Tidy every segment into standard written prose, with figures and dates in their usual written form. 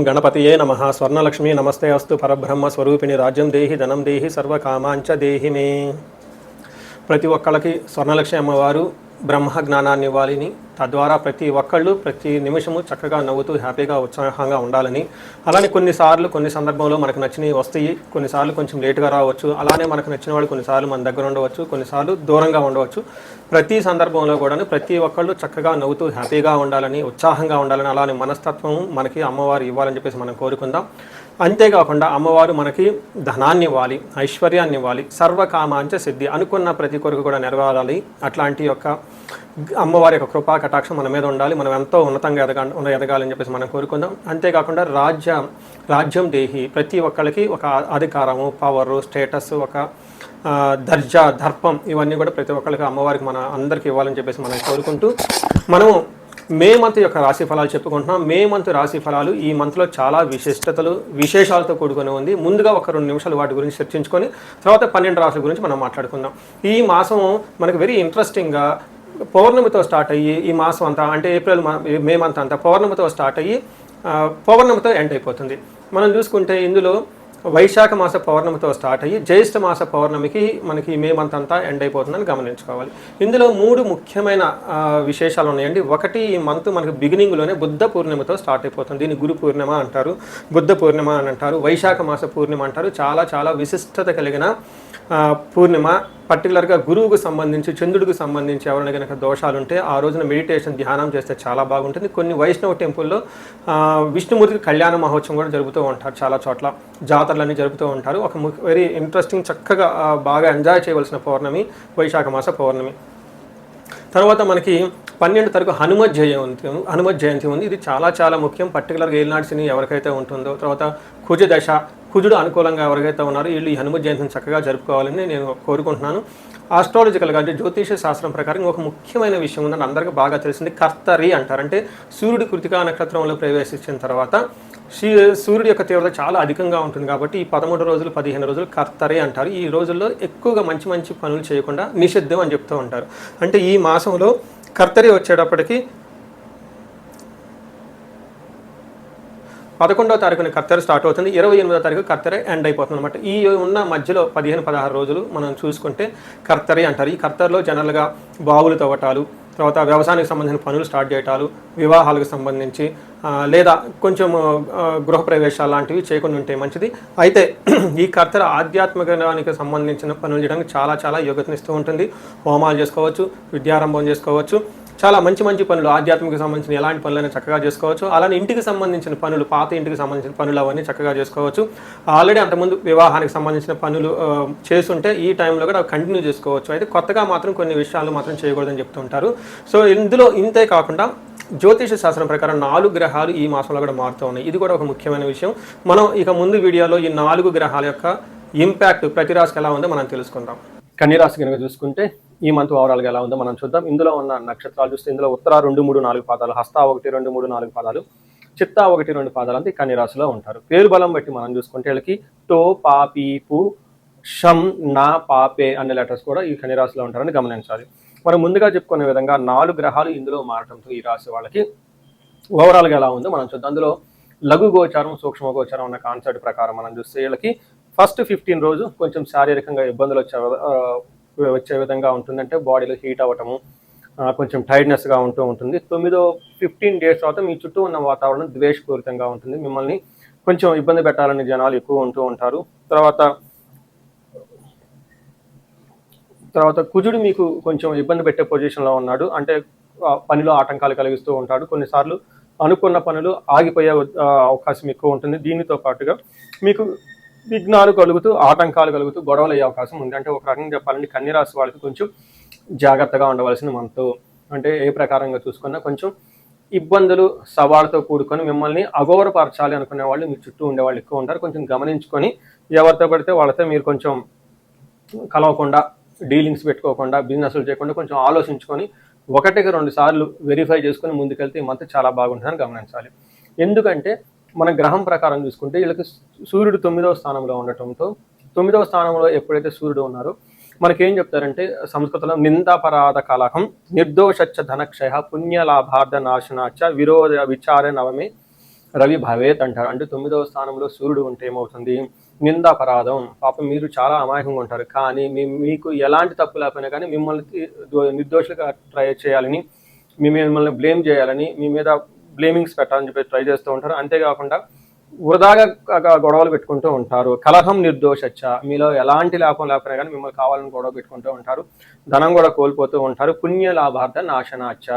గణపతియే నమః. స్వర్ణలక్ష్మి నమస్తే అస్తు. పరబ్రహ్మ స్వరూపిణి రాజ్యం దేహి ధనం దేహి సర్వకామాంచ దేహి మే. ప్రతి ఒక్కళ్ళకి స్వర్ణలక్ష్మి అమ్మవారు బ్రహ్మ జ్ఞానాన్ని ఇవ్వాలని, తద్వారా ప్రతి ఒక్కళ్ళు ప్రతి నిమిషము చక్కగా నవ్వుతూ హ్యాపీగా ఉత్సాహంగా ఉండాలని, అలానే కొన్నిసార్లు కొన్ని సందర్భంలో మనకు నచ్చినవి వస్తాయి, కొన్నిసార్లు కొంచెం లేటుగా రావచ్చు, అలానే మనకు నచ్చిన వాళ్ళు కొన్నిసార్లు మన దగ్గర ఉండవచ్చు, కొన్నిసార్లు దూరంగా ఉండవచ్చు. ప్రతి సందర్భంలో కూడా ప్రతి ఒక్కళ్ళు చక్కగా నవ్వుతూ హ్యాపీగా ఉండాలని, ఉత్సాహంగా ఉండాలని, అలానే మనస్తత్వం మనకి అమ్మవారు ఇవ్వాలని చెప్పేసి మనం కోరుకుందాం. అంతేకాకుండా అమ్మవారు మనకి ధనాన్ని ఇవ్వాలి, ఐశ్వర్యాన్ని ఇవ్వాలి, సర్వకామాంచ సిద్ధి, అనుకున్న ప్రతి కొరకు కూడా నెరవేరాలి. అట్లాంటి యొక్క అమ్మవారి యొక్క కృపా కటాక్షం మన మీద ఉండాలి. మనం ఎంతో ఉన్నతంగా ఎదగాలని చెప్పేసి మనం కోరుకుందాం. అంతేకాకుండా రాజ్యం దేహి, ప్రతి ఒక్కరికి ఒక అధికారము, పవరు, స్టేటస్, ఒక దర్జా, దర్పం, ఇవన్నీ కూడా ప్రతి ఒక్కరికి అమ్మవారికి మన అందరికీ ఇవ్వాలని చెప్పేసి మనం కోరుకుంటూ మనము మే మంత్ యొక్క రాశి ఫలాలు చెప్పుకుంటున్నాం. మే మంత్ రాశి ఫలాలు ఈ మంత్లో చాలా విశేషాలతో కూడుకొని ఉంది. ముందుగా ఒక 2 నిమిషాలు వాటి గురించి చర్చించుకొని తర్వాత 12 రాశుల గురించి మనం మాట్లాడుకుందాం. ఈ మాసం మనకు వెరీ ఇంట్రెస్టింగ్గా పౌర్ణమితో స్టార్ట్ అయ్యి ఈ మాసం అంతా అంటే మే మంత్ అంతా పౌర్ణమితో స్టార్ట్ అయ్యి పౌర్ణమితో ఎండ్ అయిపోతుంది. మనం చూసుకుంటే ఇందులో వైశాఖ మాస పౌర్ణమితో స్టార్ట్ అయ్యి జ్యేష్ఠ మాస పౌర్ణమికి మనకి మే మంత్ అంతా ఎండ్ అయిపోతుందని గమనించుకోవాలి. ఇందులో 3 ముఖ్యమైన విశేషాలు ఉన్నాయండి. ఒకటి, ఈ మంత్ మనకి బిగినింగ్లోనే బుద్ధ పూర్ణిమతో స్టార్ట్ అయిపోతుంది. దీన్ని గురు పూర్ణిమ అంటారు, బుద్ధ పూర్ణిమ అని అంటారు, వైశాఖ మాస పూర్ణిమ అంటారు. చాలా చాలా విశిష్టత కలిగిన పూర్ణిమ. పర్టికులర్గా గురువుకు సంబంధించి, చంద్రుడికి సంబంధించి ఎవరైనా కనుక దోషాలు ఉంటే ఆ రోజున మెడిటేషన్, ధ్యానం చేస్తే చాలా బాగుంటుంది. కొన్ని వైష్ణవ టెంపుల్లో విష్ణుమూర్తికి కళ్యాణ మహోత్సవం కూడా జరుపుతూ ఉంటారు. చాలా చోట్ల జాతరలన్నీ జరుపుతూ ఉంటారు. ఒక వెరీ ఇంట్రెస్టింగ్, చక్కగా బాగా ఎంజాయ్ చేయవలసిన పౌర్ణమి వైశాఖ మాస పౌర్ణమి. తర్వాత మనకి 12 తారీఖు హనుమత్ జయంతి ఉంది. ఇది చాలా చాలా ముఖ్యం. పర్టికులర్గా ఏలినాటి శని ఎవరికైతే ఉంటుందో, తర్వాత కుజదశ, కుజుడు అనుకూలంగా ఎవరికైతే ఉన్నారో వీళ్ళు ఈ హనుమత్ జయంతిని చక్కగా జరుపుకోవాలని నేను కోరుకుంటున్నాను. ఆస్ట్రాలజికల్గా అంటే జ్యోతిష శాస్త్రం ప్రకారం ఒక ముఖ్యమైన విషయం ఉందని అందరికీ బాగా తెలిసింది, కర్తరి అంటారు. అంటే సూర్యుడి కృతికా నక్షత్రంలో ప్రవేశించిన తర్వాత సూర్యుడి యొక్క తీవ్రత చాలా అధికంగా ఉంటుంది కాబట్టి ఈ 13 రోజులు 15 రోజులు కర్తరి అంటారు. ఈ రోజుల్లో ఎక్కువగా మంచి మంచి పనులు చేయకుండా నిషిద్ధం అని చెప్తూ ఉంటారు. అంటే ఈ మాసంలో కర్తరి వచ్చేటప్పటికి 11వ తారీఖున కర్తరి స్టార్ట్ అవుతుంది, 28వ తారీఖు కర్తరి ఎండ్ అయిపోతుంది అనమాట. ఈ ఉన్న మధ్యలో 15-16 రోజులు మనం చూసుకుంటే కర్తరి అంటారు. ఈ కర్తరిలో జనరల్గా బావులు తవ్వటాలు, తర్వాత వ్యవసాయానికి సంబంధించిన పనులు స్టార్ట్ చేయటాలు, వివాహాలకు సంబంధించి లేదా కొంచెం గృహప్రవేశాలు లాంటివి చేయకుండా ఉంటే మంచిది. అయితే ఈ కర్తరి ఆధ్యాత్మికానికి సంబంధించిన పనులు చేయడానికి చాలా చాలా యోగ్యతనిస్తూ ఉంటుంది. హోమాలు చేసుకోవచ్చు, విద్యారంభం చేసుకోవచ్చు, చాలా మంచి మంచి పనులు, ఆధ్యాత్మిక సంబంధించిన ఎలాంటి పనులైనా చక్కగా చేసుకోవచ్చు. అలానే ఇంటికి సంబంధించిన పనులు, పాత ఇంటికి సంబంధించిన పనులు అవన్నీ చక్కగా చేసుకోవచ్చు. ఆల్రెడీ అంతకుముందు వివాహానికి సంబంధించిన పనులు చేస్తుంటే ఈ టైంలో కూడా కంటిన్యూ చేసుకోవచ్చు. అయితే కొత్తగా మాత్రం కొన్ని విషయాలు మాత్రం చేయకూడదని చెప్తుంటారు. సో ఇందులో ఇంతే కాకుండా జ్యోతిష శాస్త్రం ప్రకారం 4 గ్రహాలు ఈ మాసంలో కూడా మారుతూ ఉన్నాయి. ఇది కూడా ఒక ముఖ్యమైన విషయం. మనం ఇక ముందు వీడియోలో ఈ 4 గ్రహాల యొక్క ఇంపాక్ట్ ప్రతి రాశికి ఎలా ఉందో మనం తెలుసుకుందాం. కన్యరాశి కనుక చూసుకుంటే ఈ మంత్ ఓవరాల్గా ఎలా ఉందో మనం చూద్దాం. ఇందులో ఉన్న నక్షత్రాలు చూస్తే ఇందులో ఉత్తర 2, 3, 4 పాదాలు, హస్త 1, 2, 3, 4 పాదాలు, చిత్త 1, 2 పాదాలు అంతా కన్యరాశిలో ఉంటారు. పేరు బలం బట్టి మనం చూసుకుంటే వీళ్ళకి టో, పా, పీ, పు, షం, నా, పాపే అనే లెటర్స్ కూడా ఈ కన్యరాశిలో ఉంటారని గమనించాలి. మనం ముందుగా చెప్పుకునే విధంగా 4 గ్రహాలు ఇందులో మారటంతో ఈ రాశి వాళ్ళకి ఓవరాల్గా ఎలా ఉందో మనం చూద్దాం. అందులో లఘు గోచారం, సూక్ష్మ గోచారం అన్న కాన్సెప్ట్ ప్రకారం మనం చూస్తే వీళ్ళకి ఫస్ట్ 15 రోజు కొంచెం శారీరకంగా ఇబ్బందులు వచ్చే విధంగా ఉంటుంది. అంటే బాడీలో హీట్ అవ్వటము, కొంచెం టైర్డ్నెస్గా ఉంటూ ఉంటుంది. 15 డేస్ తర్వాత మీ చుట్టూ ఉన్న వాతావరణం ద్వేషపూరితంగా ఉంటుంది. మిమ్మల్ని కొంచెం ఇబ్బంది పెట్టాలని జనాలు ఎక్కువ ఉంటూ ఉంటారు. తర్వాత కుజుడు మీకు కొంచెం ఇబ్బంది పెట్టే పొజిషన్లో ఉన్నాడు. అంటే పనిలో ఆటంకాలు కలిగిస్తూ ఉంటాడు. కొన్నిసార్లు అనుకున్న పనులు ఆగిపోయే అవకాశం ఎక్కువ ఉంటుంది. దీనితో పాటుగా మీకు విఘ్నాలు కలుగుతూ, ఆటంకాలు కలుగుతూ, గొడవలు అయ్యే అవకాశం ఉంది. అంటే ఒక రకంగా చెప్పాలంటే కన్యరాశి వాళ్ళకి కొంచెం జాగ్రత్తగా ఉండవలసిన మంత్. అంటే ఏ ప్రకారంగా చూసుకున్నా కొంచెం ఇబ్బందులు, సవాళ్ళతో కూడుకొని మిమ్మల్ని అగౌరవపరచాలి అనుకునే వాళ్ళు మీ చుట్టూ ఉండేవాళ్ళు ఎక్కువ ఉంటారు. కొంచెం గమనించుకొని ఎవరితో పడితే వాళ్ళతో మీరు కొంచెం కలవకుండా, డీలింగ్స్ పెట్టుకోకుండా, బిజినెస్లు చేయకుండా కొంచెం ఆలోచించుకొని 1-2 సార్లు వెరిఫై చేసుకొని ముందుకెళ్తే ఈ మంత్ చాలా బాగుంటుందని గమనించాలి. ఎందుకంటే మన గ్రహం ప్రకారం చూసుకుంటే వీళ్ళకి సూర్యుడు 9వ స్థానంలో ఉండటంతో, 9వ స్థానంలో ఎప్పుడైతే సూర్యుడు ఉన్నారో మనకేం చెప్తారంటే సంస్కృతంలో నిందాపరాధ కలహం నిర్దోషచ్చ ధనక్షయ పుణ్యలాభార్థ నాశనాచ విరోధ విచార నవమే రవి భవేత్ అంటారు. అంటే 9వ స్థానంలో సూర్యుడు ఉంటే ఏమవుతుంది, నిందాపరాధం. పాపం మీరు చాలా అమాయకంగా ఉంటారు, కానీ మీకు ఎలాంటి తప్పు లేకపోయినా కానీ మిమ్మల్ని నిర్దోషులుగా ట్రై చేయాలని, మిమ్మల్ని బ్లేమ్ చేయాలని, మీ మీద బ్లేమింగ్స్ పెట్టాలని చెప్పి ట్రై చేస్తూ ఉంటారు. అంతేకాకుండా వృధాగా గొడవలు పెట్టుకుంటూ ఉంటారు. కలహం నిర్దోషచ్చ, మీలో ఎలాంటి లాభం లేకపోయినా కానీ మిమ్మల్ని కావాలని గొడవ పెట్టుకుంటూ ఉంటారు. ధనం కూడా కోల్పోతూ ఉంటారు. పుణ్య లాభార్థ నాశనాచ్చ,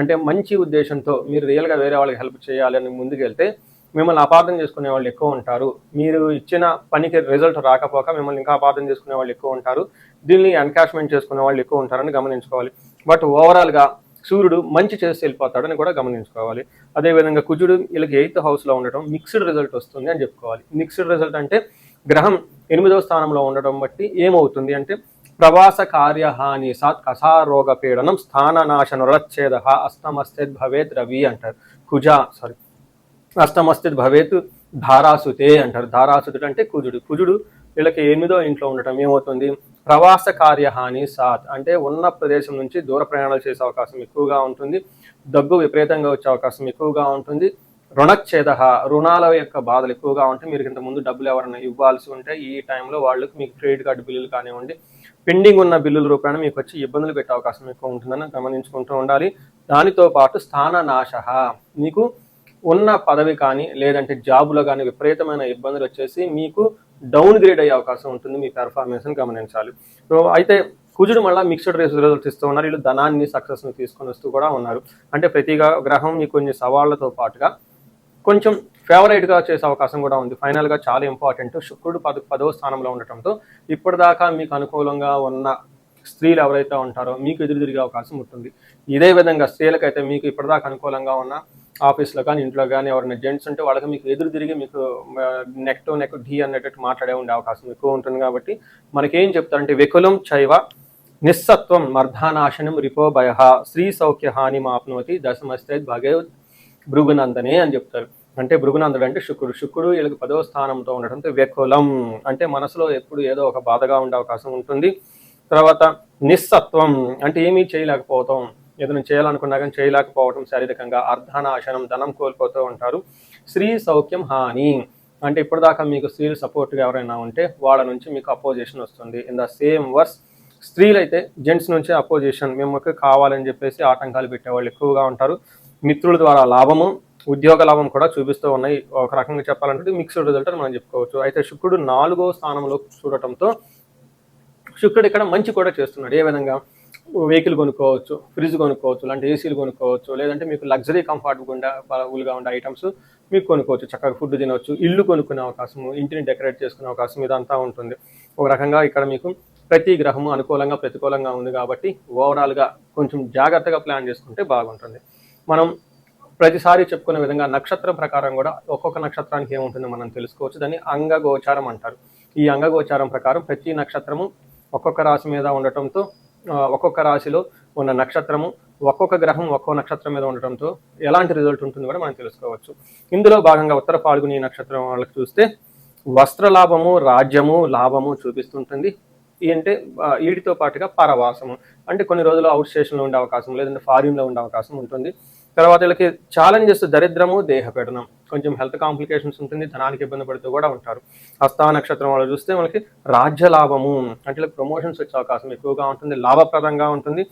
అంటే మంచి ఉద్దేశంతో మీరు రియల్గా వేరే వాళ్ళకి హెల్ప్ చేయాలని ముందుకెళ్తే మిమ్మల్ని అపార్థం చేసుకునే వాళ్ళు ఎక్కువ ఉంటారు. మీరు ఇచ్చిన పనికి రిజల్ట్ రాకపోక మిమ్మల్ని ఇంకా అపార్థం చేసుకునే వాళ్ళు ఎక్కువ ఉంటారు. దీన్ని ఎన్కాష్మెంట్ చేసుకునే వాళ్ళు ఎక్కువ ఉంటారని గమనించుకోవాలి. బట్ ఓవరాల్గా సూర్యుడు మంచి చేసి వెళ్ళిపోతాడని కూడా గమనించుకోవాలి. అదేవిధంగా కుజుడు వీళ్ళకి 8th హౌస్లో ఉండటం మిక్స్డ్ రిజల్ట్ వస్తుంది అని చెప్పుకోవాలి. మిక్స్డ్ రిజల్ట్ అంటే గ్రహం 8వ స్థానంలో ఉండటం బట్టి ఏమవుతుంది అంటే ప్రవాస కార్యహాని సాత్ కసారోగ పీడనం స్థాననాశనురచ్ఛేద అస్తమస్థిత్ భవేత్ రవి అంటారు. అస్తమస్థిత్ భవేత్ ధారాసుతే అంటారు. ధారాసుతుడు అంటే కుజుడు వీళ్ళకి 8వ ఇంట్లో ఉండటం ఏమవుతుంది, ప్రవాస కార్యహాని సాత్ అంటే ఉన్న ప్రదేశం నుంచి దూర ప్రయాణాలు చేసే అవకాశం ఎక్కువగా ఉంటుంది. దగ్గు విపరీతంగా వచ్చే అవకాశం ఎక్కువగా ఉంటుంది. రుణచ్ఛేద, రుణాల యొక్క బాధలు ఎక్కువగా ఉంటాయి. మీరు ఇంతకుముందు డబ్బులు ఎవరైనా ఇవ్వాల్సి ఉంటే ఈ టైంలో వాళ్ళకి మీకు క్రెడిట్ కార్డు బిల్లులు కానివ్వండి, పెండింగ్ ఉన్న బిల్లుల రూపాయన మీకు వచ్చి ఇబ్బందులు పెట్టే అవకాశం ఎక్కువ ఉంటుందని గమనించుకుంటూ ఉండాలి. దానితో పాటు స్థాననాశ, మీకు ఉన్న పదవి కానీ లేదంటే జాబులో కానీ విపరీతమైన ఇబ్బందులు వచ్చేసి మీకు డౌన్ గ్రేడ్ అయ్యే అవకాశం ఉంటుంది. మీ పెర్ఫార్మెన్స్ని గమనించాలి. సో అయితే కుజుడు మళ్ళీ మిక్స్డ్ రిజల్ట్స్ ఇస్తూ ఉన్నారు. వీళ్ళు ధనాన్ని సక్సెస్ని తీసుకొని వస్తూ కూడా ఉన్నారు. అంటే ప్రతి గ్రహం మీకు కొన్ని సవాళ్లతో పాటుగా కొంచెం ఫేవరైట్గా చేసే అవకాశం కూడా ఉంది. ఫైనల్గా చాలా ఇంపార్టెంట్, శుక్రుడు 10వ స్థానంలో ఉండటంతో ఇప్పటిదాకా మీకు అనుకూలంగా ఉన్న స్త్రీలు ఎవరైతే ఉంటారో మీకు ఎదురు తిరిగే అవకాశం ఉంటుంది. ఇదే విధంగా స్త్రీలకైతే మీకు ఇప్పటిదాకా అనుకూలంగా ఉన్న ఆఫీస్లో కానీ ఇంట్లో కానీ ఎవరైనా జెంట్స్ ఉంటే వాళ్ళకి మీకు ఎదురు తిరిగి మీకు నెక్ టు నెక్ ఢీ అనేటట్టు మాట్లాడే ఉండే అవకాశం ఎక్కువ ఉంటుంది. కాబట్టి మనకేం చెప్తారంటే వికులం చైవ నిస్సత్వం మర్ధానాశనం రిపో భయ స్త్రీ సౌఖ్య హాని మాప్నోతి దశమస్తే భగవద్ భృగునందనే అని చెప్తారు. అంటే భృగునందుడు అంటే శుక్రుడు వీళ్ళకి 10వ స్థానంతో ఉండటంతో వ్యకులం అంటే మనసులో ఎప్పుడు ఏదో ఒక బాధగా ఉండే అవకాశం ఉంటుంది. తర్వాత నిస్సత్వం అంటే ఏమీ చేయలేకపోవటం, ఏదైనా చేయాలనుకున్నా కానీ చేయలేకపోవటం, శారీరకంగా అర్ధనాశనం ధనం కోల్పోతూ ఉంటారు. స్త్రీ సౌఖ్యం హాని అంటే ఇప్పటిదాకా మీకు స్త్రీలు సపోర్ట్గా ఎవరైనా ఉంటే వాళ్ళ నుంచి మీకు అపోజిషన్ వస్తుంది. ఇన్ ద సేమ్ వర్స్ స్త్రీలు అయితే జెంట్స్ నుంచి అపోజిషన్, మేము కావాలని చెప్పేసి ఆటంకాలు పెట్టేవాళ్ళు ఎక్కువగా ఉంటారు. మిత్రుల ద్వారా లాభము, ఉద్యోగ లాభం కూడా చూపిస్తూ ఉన్నాయి. ఒక రకంగా చెప్పాలంటే మిక్స్డ్ రిజల్ట్ అని మనం చెప్పుకోవచ్చు. అయితే శుక్రుడు 4వ స్థానంలో చూడటంతో శుక్రుడు ఇక్కడ మంచి కూడా చేస్తున్నాడు. ఏ విధంగా వెహికల్ కొనుక్కోవచ్చు, ఫ్రిడ్జ్ కొనుక్కోవచ్చు, లాంటి ఏసీలు కొనుక్కోవచ్చు, లేదంటే మీకు లగ్జరీ కంఫర్టబుల్గా ఉండే ఐటమ్స్ మీకు కొనుక్కోవచ్చు, చక్కగా ఫుడ్ తినవచ్చు, ఇల్లు కొనుక్కునే అవకాశము, ఇంటిని డెకరేట్ చేసుకునే అవకాశం ఇదంతా ఉంటుంది. ఒక రకంగా ఇక్కడ మీకు ప్రతి గ్రహము అనుకూలంగా ప్రతికూలంగా ఉంది కాబట్టి ఓవరాల్గా కొంచెం జాగ్రత్తగా ప్లాన్ చేసుకుంటే బాగుంటుంది. మనం ప్రతిసారి చెప్పుకునే విధంగా నక్షత్రం ప్రకారం కూడా ఒక్కొక్క నక్షత్రానికి ఏముంటుందో మనం తెలుసుకోవచ్చు. దాన్ని అంగగోచారం అంటారు. ఈ అంగగోచారం ప్రకారం ప్రతి నక్షత్రము ఒక్కొక్క రాశి మీద ఉండటంతో ఒక్కొక్క రాశిలో ఉన్న నక్షత్రము ఒక్కొక్క గ్రహం ఒక్కొక్క నక్షత్రం మీద ఉండటంతో ఎలాంటి రిజల్ట్ ఉంటుందో కూడా మనం తెలుసుకోవచ్చు. ఇందులో భాగంగా ఉత్తర ఫాల్గుని నక్షత్రం వాళ్ళకి చూస్తే వస్త్ర లాభము, రాజ్యము, లాభము చూపిస్తుంటుంది. అంటే వీటితో పాటుగా పరవాసము అంటే కొన్ని రోజులు అవుట్ స్టేషన్లో ఉండే అవకాశం, లేదంటే ఫారిన్లో ఉండే అవకాశం ఉంటుంది. తర్వాత వీళ్ళకి ఛాలెంజెస్ దరిద్రము, దేహపీడనం, కొంచెం హెల్త్ కాంప్లికేషన్స్ ఉంటుంది, ధనానికి ఇబ్బంది పడుతూ కూడా ఉంటారు. హస్త నక్షత్రం వాళ్ళు చూస్తే మనకి రాజ్య లాభము అంటే వీళ్ళకి ప్రమోషన్స్ వచ్చే అవకాశం ఎక్కువగా ఉంటుంది, లాభప్రదంగా ఉంటుంది.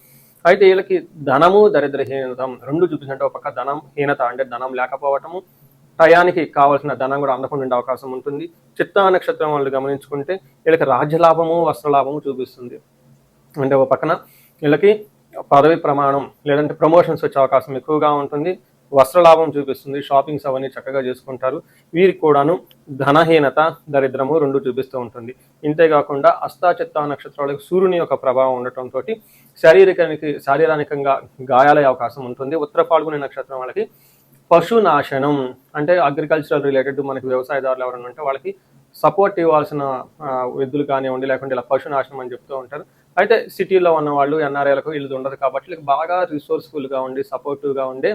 అయితే వీళ్ళకి ధనము, దరిద్రహీనతం రెండు చూపించంటే ఒక పక్క ధనం హీనత అంటే ధనం లేకపోవటము, టయానికి కావాల్సిన ధనం కూడా అందకుండా ఉండే అవకాశం ఉంటుంది. చిత్తా నక్షత్రం వాళ్ళు గమనించుకుంటే వీళ్ళకి రాజ్యలాభము, వస్త్రలాభము చూపిస్తుంది. అంటే ఒక పక్కన వీళ్ళకి పదవి ప్రమాణం లేదంటే ప్రమోషన్స్ వచ్చే అవకాశం ఎక్కువగా ఉంటుంది, వస్త్రలాభం చూపిస్తుంది, షాపింగ్స్ అవన్నీ చక్కగా చేసుకుంటారు. వీరికి కూడాను ధనహీనత, దరిద్రము రెండు చూపిస్తూ ఉంటుంది. ఇంతేకాకుండా హస్త చిత్తా నక్షత్రాలకు సూర్యుని యొక్క ప్రభావం ఉండటంతో శారీరకంగా గాయాలయ్యే అవకాశం ఉంటుంది. ఉత్తర ఫాల్గుని నక్షత్రం వాళ్ళకి పశునాశనం అంటే అగ్రికల్చరల్ రిలేటెడ్ మనకి వ్యవసాయదారులు ఎవరైనా ఉంటే వాళ్ళకి సపోర్ట్ ఇవ్వాల్సిన ఎద్దులు కానివ్వండి, లేకుంటే ఇలా పశునాశనం అని చెప్తూ ఉంటారు. అయితే సిటీలో ఉన్న వాళ్ళు ఎన్ఆర్ఐలకు ఇల్లు ఉండదు కాబట్టి వీళ్ళకి బాగా రిసోర్స్ఫుల్గా ఉండి సపోర్టివ్గా ఉండే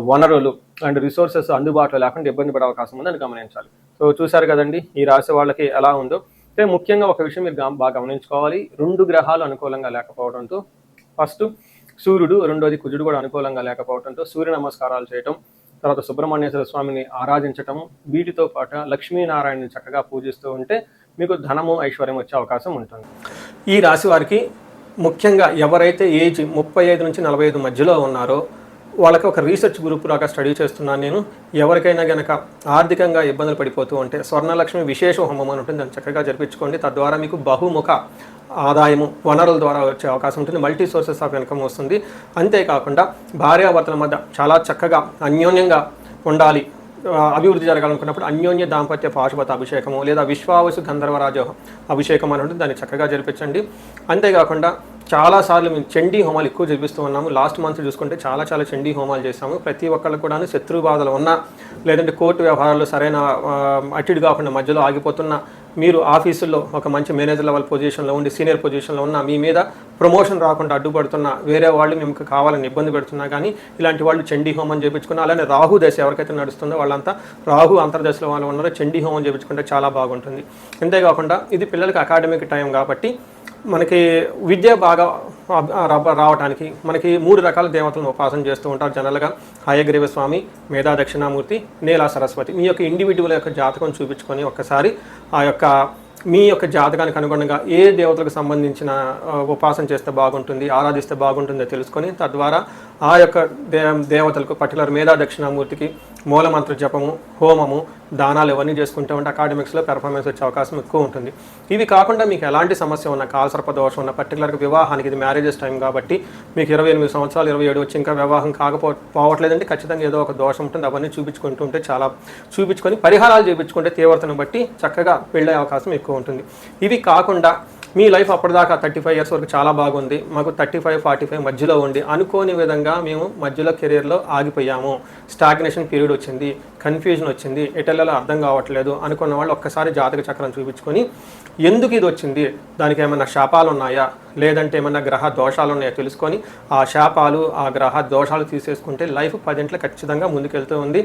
వనరులు అండ్ రిసోర్సెస్ అందుబాటులో లేకుండా ఇబ్బంది పడే అవకాశం ఉందని గమనించాలి. సో చూశారు కదండి ఈ రాశి వాళ్ళకి ఎలా ఉందో. అంటే ముఖ్యంగా ఒక విషయం మీరు బాగా గమనించుకోవాలి, రెండు గ్రహాలు అనుకూలంగా లేకపోవడంతో ఫస్ట్ సూర్యుడు, రెండోది కుజుడు కూడా అనుకూలంగా లేకపోవడంతో సూర్య నమస్కారాలు చేయటం, తర్వాత సుబ్రహ్మణ్యేశ్వర స్వామిని ఆరాధించటము, వీటితో పాటు లక్ష్మీనారాయణని చక్కగా పూజిస్తూ ఉంటే మీకు ధనము ఐశ్వర్యం వచ్చే అవకాశం ఉంటుంది. ఈ రాశి వారికి ముఖ్యంగా ఎవరైతే ఏజ్ 35 నుంచి 45 మధ్యలో ఉన్నారో వాళ్ళకి ఒక రీసెర్చ్ గ్రూప్ లాగా స్టడీ చేస్తున్నాను నేను. ఎవరికైనా గనక ఆర్థికంగా ఇబ్బందులు పడిపోతూ ఉంటే స్వర్ణలక్ష్మి విశేష హోమం అని ఉంటుంది, దాన్ని చక్కగా జరిపించుకోండి. తద్వారా మీకు బహుముఖ ఆదాయము వనరుల ద్వారా వచ్చే అవకాశం ఉంటుంది, మల్టీ సోర్సెస్ ఆఫ్ ఇన్కమ్ వస్తుంది. అంతేకాకుండా భార్యాభర్తల మధ్య చాలా చక్కగా అన్యోన్యంగా ఉండాలి, అభివృద్ధి జరగాలనుకున్నప్పుడు అన్యోన్య దాంపత్య పాశుపత అభిషేకము లేదా విశ్వావసు గంధర్వరాజ అభిషేకం అని ఉంటుంది, దాన్ని చక్కగా జరిపించండి. అంతేకాకుండా చాలాసార్లు మేము చండీ హోమాలు ఎక్కువ జరిపిస్తూ ఉన్నాము. లాస్ట్ మంత్ చూసుకుంటే చాలా చండీ హోమాలు చేస్తాము. ప్రతి ఒక్కళ్ళు కూడా శత్రు బాధలు ఉన్నా, లేదంటే కోర్టు వ్యవహారాలు సరైన అటిడ్ కాకుండా మధ్యలో ఆగిపోతున్నా, మీరు ఆఫీసుల్లో ఒక మంచి మేనేజర్ లెవెల్ పొజిషన్లో ఉండి సీనియర్ పొజిషన్లో ఉన్న మీ మీద ప్రమోషన్ రాకుండా అడ్డుపడుతున్నా, వేరే వాళ్ళు మీకు కావాలని ఇబ్బంది పెడుతున్నా కానీ ఇలాంటి వాళ్ళు చండీ హోమం చేయించుకున్నా, అలానే రాహు దశ ఎవరికైతే నడుస్తుందో వాళ్ళంతా రాహు అంతర్దశలో వాళ్ళు ఉన్నారో చండీ హోమం చేయించుకుంటే చాలా బాగుంటుంది. అంతేకాకుండా ఇది పిల్లలకి అకాడమిక్ టైం కాబట్టి మనకి విద్య బాగా రావడానికి మనకి 3 రకాల దేవతలను ఉపాసన చేస్తూ ఉంటారు జనరల్గా. హయగ్రీవ స్వామి, మేధా దక్షిణామూర్తి, నీలా సరస్వతి. మీ యొక్క ఇండివిజువల్ యొక్క జాతకం చూపించుకొని ఒక్కసారి ఆ యొక్క మీ యొక్క జాతకానికి అనుగుణంగా ఏ దేవతలకు సంబంధించిన ఉపాసన చేస్తే బాగుంటుంది, ఆరాధిస్తే బాగుంటుందో తెలుసుకొని తద్వారా ఆ యొక్క దేవతలకు పర్టికులర్ మేధా దక్షిణామూర్తికి మూలమంత్ర జపము, హోమము, దానాలు ఇవన్నీ చేసుకుంటూ ఉంటే అకాడమిక్స్లో పెర్ఫార్మెన్స్ వచ్చే అవకాశం ఎక్కువ ఉంటుంది. ఇవి కాకుండా మీకు ఎలాంటి సమస్య ఉన్న, కాలసర్ప దోషం ఉన్న, పర్టికులర్గా వివాహానికి ఇది మ్యారేజెస్ టైం కాబట్టి మీకు 28 సంవత్సరాలు 27 వచ్చి ఇంకా వివాహం కాకపోవట్లేదంటే ఖచ్చితంగా ఏదో ఒక దోషం ఉంటుంది. అవన్నీ చూపించుకుంటూ ఉంటే చూపించుకొని పరిహారాలు చేయించుకుంటే తీవ్రతను బట్టి చక్కగా పెళ్ళే అవకాశం ఎక్కువ ఉంటుంది. ఇవి కాకుండా మీ లైఫ్ అప్పటిదాకా 35 ఇయర్స్ వరకు చాలా బాగుంది, మాకు 35-45 మధ్యలో ఉండి అనుకోని విధంగా మేము మధ్యలో కెరీర్లో ఆగిపోయాము, స్టాగ్నేషన్ పీరియడ్ వచ్చింది, కన్ఫ్యూజన్ వచ్చింది, ఎటెల్లలో అర్థం కావట్లేదు అనుకున్న వాళ్ళు ఒక్కసారి జాతక చక్రం చూపించుకొని ఎందుకు ఇది వచ్చింది, దానికి ఏమైనా శాపాలు ఉన్నాయా లేదంటే ఏమైనా గ్రహ దోషాలు ఉన్నాయో తెలుసుకొని ఆ శాపాలు ఆ గ్రహ దోషాలు తీసేసుకుంటే లైఫ్ 10 ఖచ్చితంగా ముందుకెళ్తూ ఉంది.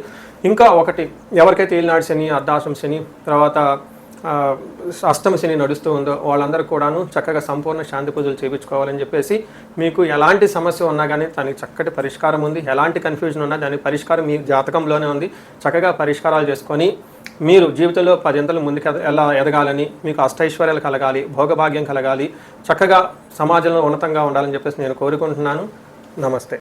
ఇంకా ఒకటి, ఎవరికైతే ఏలినాడు శని, అర్ధాశ్రమ శని, తర్వాత అష్టమ శని నడుస్తూ ఉందో వాళ్ళందరూ కూడాను చక్కగా సంపూర్ణ శాంతి పూజలు చేయించుకోవాలని చెప్పేసి, మీకు ఎలాంటి సమస్య ఉన్నా కానీ దానికి చక్కటి పరిష్కారం ఉంది. ఎలాంటి కన్ఫ్యూజన్ ఉన్నా దానికి పరిష్కారం మీ జాతకంలోనే ఉంది. చక్కగా పరిష్కారాలు చేసుకొని మీరు జీవితంలో 10 అంతలు ముందుకు ఎలా ఎదగాలని, మీకు అష్టైశ్వర్యాలు కలగాలి, భోగభాగ్యం కలగాలి, చక్కగా సమాజంలో ఉన్నతంగా ఉండాలని చెప్పేసి నేను కోరుకుంటున్నాను. నమస్తే.